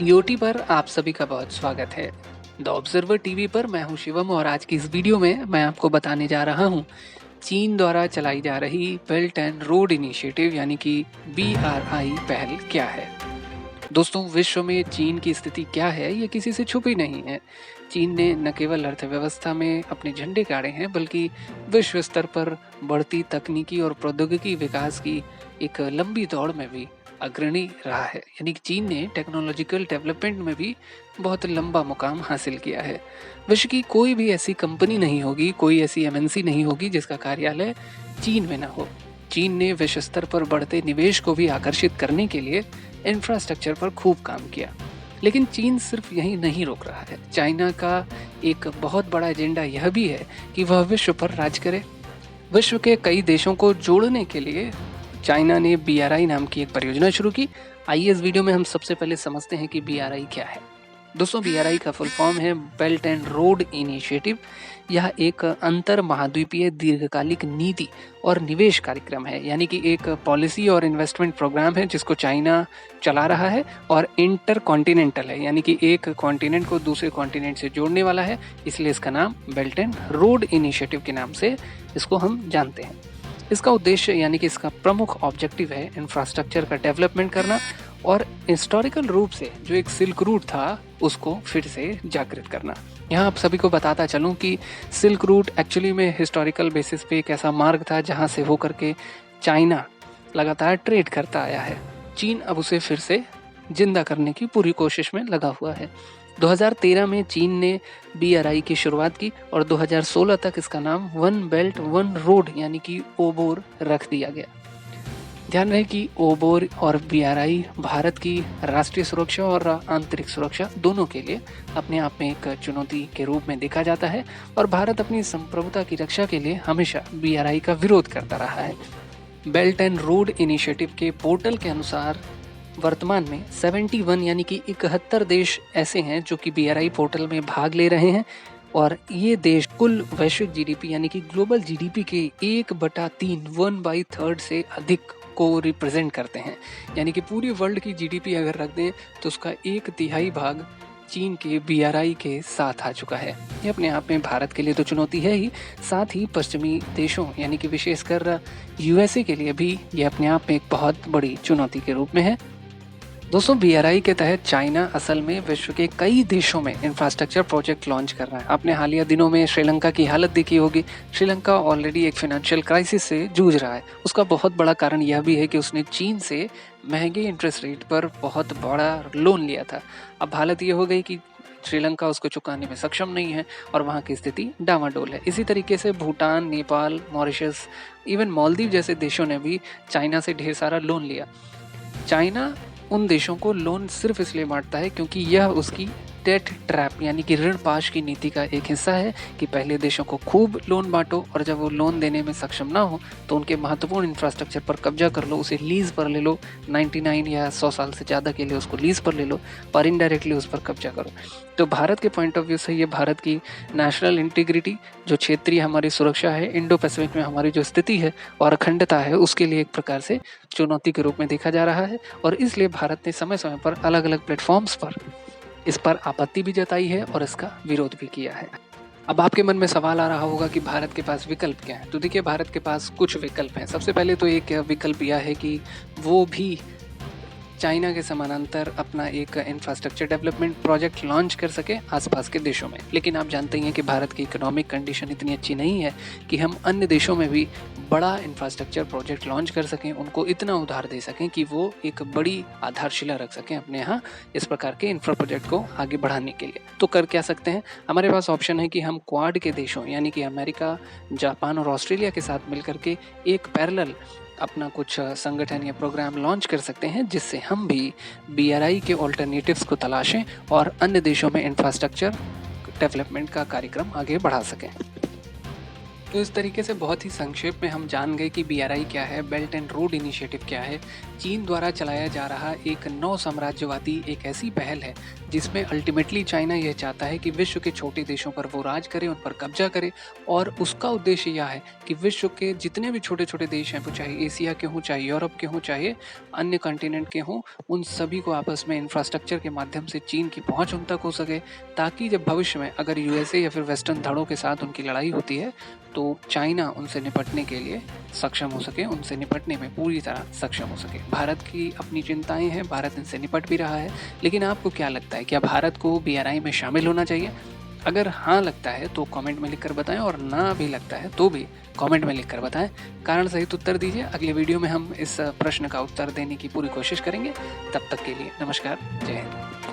EOT पर आप सभी का बहुत स्वागत है। द ऑब्जर्वर टीवी पर मैं हूं शिवम और आज की इस वीडियो में मैं आपको बताने जा रहा हूं चीन द्वारा चलाई जा रही बेल्ट एंड रोड इनिशिएटिव यानी कि BRI पहल क्या है। दोस्तों, विश्व में चीन की स्थिति क्या है ये किसी से छुपी नहीं है। चीन ने न केवल अर्थव्यवस्था में अपने झंडे गाड़े हैं बल्कि विश्व स्तर पर बढ़ती तकनीकी और प्रौद्योगिकी विकास की एक लंबी दौड़ में भी अग्रणी रहा है। यानी कि चीन ने टेक्नोलॉजिकल डेवलपमेंट में भी बहुत लंबा मुकाम हासिल किया है। विश्व की कोई भी ऐसी कंपनी नहीं होगी, कोई ऐसी MNC नहीं होगी जिसका कार्यालय चीन में ना हो। चीन ने विश्व स्तर पर बढ़ते निवेश को भी आकर्षित करने के लिए इंफ्रास्ट्रक्चर पर खूब काम किया। लेकिन चीन सिर्फ यहीं नहीं रुक रहा है। चाइना का एक बहुत बड़ा एजेंडा यह भी है कि वह विश्व पर राज करे। विश्व के कई देशों को जोड़ने के लिए चाइना ने BRI नाम की एक परियोजना शुरू की। आइए इस वीडियो में हम सबसे पहले समझते हैं कि BRI क्या है। दोस्तों, BRI का फुल फॉर्म है बेल्ट एंड रोड इनिशिएटिव। यह एक अंतर महाद्वीपीय दीर्घकालिक नीति और निवेश कार्यक्रम है, यानी कि एक पॉलिसी और इन्वेस्टमेंट प्रोग्राम है जिसको चाइना चला रहा है और इंटर कॉन्टिनेंटल है, यानी कि एक कॉन्टिनेंट को दूसरे कॉन्टिनेंट से जोड़ने वाला है। इसलिए इसका नाम बेल्ट एंड रोड इनिशिएटिव के नाम से इसको हम जानते हैं। इसका उद्देश्य यानी कि इसका प्रमुख ऑब्जेक्टिव है इंफ्रास्ट्रक्चर का डेवलपमेंट करना और हिस्टोरिकल रूप से जो एक सिल्क रूट था उसको फिर से जागृत करना। यहाँ आप सभी को बताता चलूँ कि सिल्क रूट एक्चुअली में हिस्टोरिकल बेसिस पे एक ऐसा मार्ग था जहाँ से होकर के चाइना लगातार ट्रेड करता आया है। चीन अब उसे फिर से जिंदा करने की पूरी कोशिश में लगा हुआ है। 2013 में चीन ने BRI की शुरुआत की और 2016 तक इसका नाम वन बेल्ट वन रोड यानी कि ओबोर रख दिया गया। ध्यान रहे कि ओबोर और BRI भारत की राष्ट्रीय सुरक्षा और आंतरिक सुरक्षा दोनों के लिए अपने आप में एक चुनौती के रूप में देखा जाता है और भारत अपनी संप्रभुता की रक्षा के लिए हमेशा BRI का विरोध करता रहा है। बेल्ट एंड रोड इनिशिएटिव के पोर्टल के अनुसार वर्तमान में 71 यानी कि 71 देश ऐसे हैं जो कि BRI पोर्टल में भाग ले रहे हैं और ये देश कुल वैश्विक GDP यानी कि ग्लोबल GDP के 1/3 1/3 से अधिक को रिप्रेजेंट करते हैं। यानी कि पूरी वर्ल्ड की GDP अगर रख दें तो उसका 1/3 भाग चीन के BRI के साथ आ चुका है। ये अपने आप में भारत के लिए तो चुनौती है ही, साथ ही पश्चिमी देशों यानी कि विशेषकर USA के लिए भी ये अपने आप में एक बहुत बड़ी चुनौती के रूप में है। दोस्तों, BRI के तहत चाइना असल में विश्व के कई देशों में इंफ्रास्ट्रक्चर प्रोजेक्ट लॉन्च कर रहा है। आपने हालिया दिनों में श्रीलंका की हालत देखी होगी। श्रीलंका ऑलरेडी एक फाइनेंशियल क्राइसिस से जूझ रहा है। उसका बहुत बड़ा कारण यह भी है कि उसने चीन से महंगे इंटरेस्ट रेट पर बहुत बड़ा लोन लिया था। अब हालत ये हो गई कि श्रीलंका उसको चुकाने में सक्षम नहीं है और वहाँ की स्थिति डामाडोल है। इसी तरीके से भूटान, नेपाल, मॉरिशस, इवन मालदीव जैसे देशों ने भी चाइना से ढेर सारा लोन लिया। चाइना उन देशों को लोन सिर्फ इसलिए बांटता है क्योंकि यह उसकी डेट ट्रैप यानी कि ऋण पाश की नीति का एक हिस्सा है कि पहले देशों को खूब लोन बांटो और जब वो लोन देने में सक्षम ना हो तो उनके महत्वपूर्ण इंफ्रास्ट्रक्चर पर कब्जा कर लो, उसे लीज पर ले लो, 99 या 100 साल से ज़्यादा के लिए उसको लीज पर ले लो और इनडायरेक्टली उस पर कब्जा करो। तो भारत के पॉइंट ऑफ व्यू से ये भारत की नेशनल इंटीग्रिटी, जो क्षेत्रीय हमारी सुरक्षा है, इंडो पैसिफिक में हमारी जो स्थिति है और अखंडता है, उसके लिए एक प्रकार से चुनौती के रूप में देखा जा रहा है और इसलिए भारत ने समय समय पर अलग अलग प्लेटफॉर्म्स पर इस पर आपत्ति भी जताई है और इसका विरोध भी किया है। अब आपके मन में सवाल आ रहा होगा कि भारत के पास विकल्प क्या है। तो देखिए, भारत के पास कुछ विकल्प हैं। सबसे पहले तो एक विकल्प यह है कि वो भी चाइना के समानांतर अपना एक इंफ्रास्ट्रक्चर डेवलपमेंट प्रोजेक्ट लॉन्च कर सके आसपास के देशों में। लेकिन आप जानते ही हैं कि भारत की इकोनॉमिक कंडीशन इतनी अच्छी नहीं है कि हम अन्य देशों में भी बड़ा इंफ्रास्ट्रक्चर प्रोजेक्ट लॉन्च कर सकें, उनको इतना उधार दे सकें कि वो एक बड़ी आधारशिला रख सकें अपने यहाँ इस प्रकार के इंफ्रा प्रोजेक्ट को आगे बढ़ाने के लिए। तो कर क्या सकते हैं? हमारे पास ऑप्शन है कि हम क्वाड के देशों यानी कि अमेरिका, जापान और ऑस्ट्रेलिया के साथ मिलकर के एक पैरेलल अपना कुछ संगठन या प्रोग्राम लॉन्च कर सकते हैं जिससे हम भी BRI के ऑल्टरनेटिव्स को तलाशें और अन्य देशों में इंफ्रास्ट्रक्चर डेवलपमेंट का कार्यक्रम आगे बढ़ा सकें। तो इस तरीके से बहुत ही संक्षेप में हम जान गए कि बीआरआई क्या है, बेल्ट एंड रोड इनिशिएटिव क्या है। चीन द्वारा चलाया जा रहा एक नौ साम्राज्यवादी एक ऐसी पहल है जिसमें अल्टीमेटली चाइना यह चाहता है कि विश्व के छोटे देशों पर वो राज करे, उन पर कब्जा करे और उसका उद्देश्य यह है कि विश्व के जितने भी छोटे छोटे देश हैं, वो चाहे एशिया के हों, चाहे यूरोप के हों, चाहे अन्य कॉन्टिनेंट के हों, उन सभी को आपस में इंफ्रास्ट्रक्चर के माध्यम से चीन की पहुंच उन तक हो सके, ताकि जब भविष्य में अगर यूएसए या फिर वेस्टर्न धड़ों के साथ उनकी लड़ाई होती है तो चाइना उनसे निपटने के लिए सक्षम हो सके, उनसे निपटने में पूरी तरह सक्षम हो सके। भारत की अपनी चिंताएं हैं, भारत इनसे निपट भी रहा है, लेकिन आपको क्या लगता है, क्या भारत को बीआरआई में शामिल होना चाहिए? अगर हाँ लगता है तो कमेंट में लिखकर बताएं और ना भी लगता है तो भी कमेंट में लिखकर बताएं। कारण सहित उत्तर दीजिए। अगले वीडियो में हम इस प्रश्न का उत्तर देने की पूरी कोशिश करेंगे। तब तक के लिए नमस्कार, जय हिंद।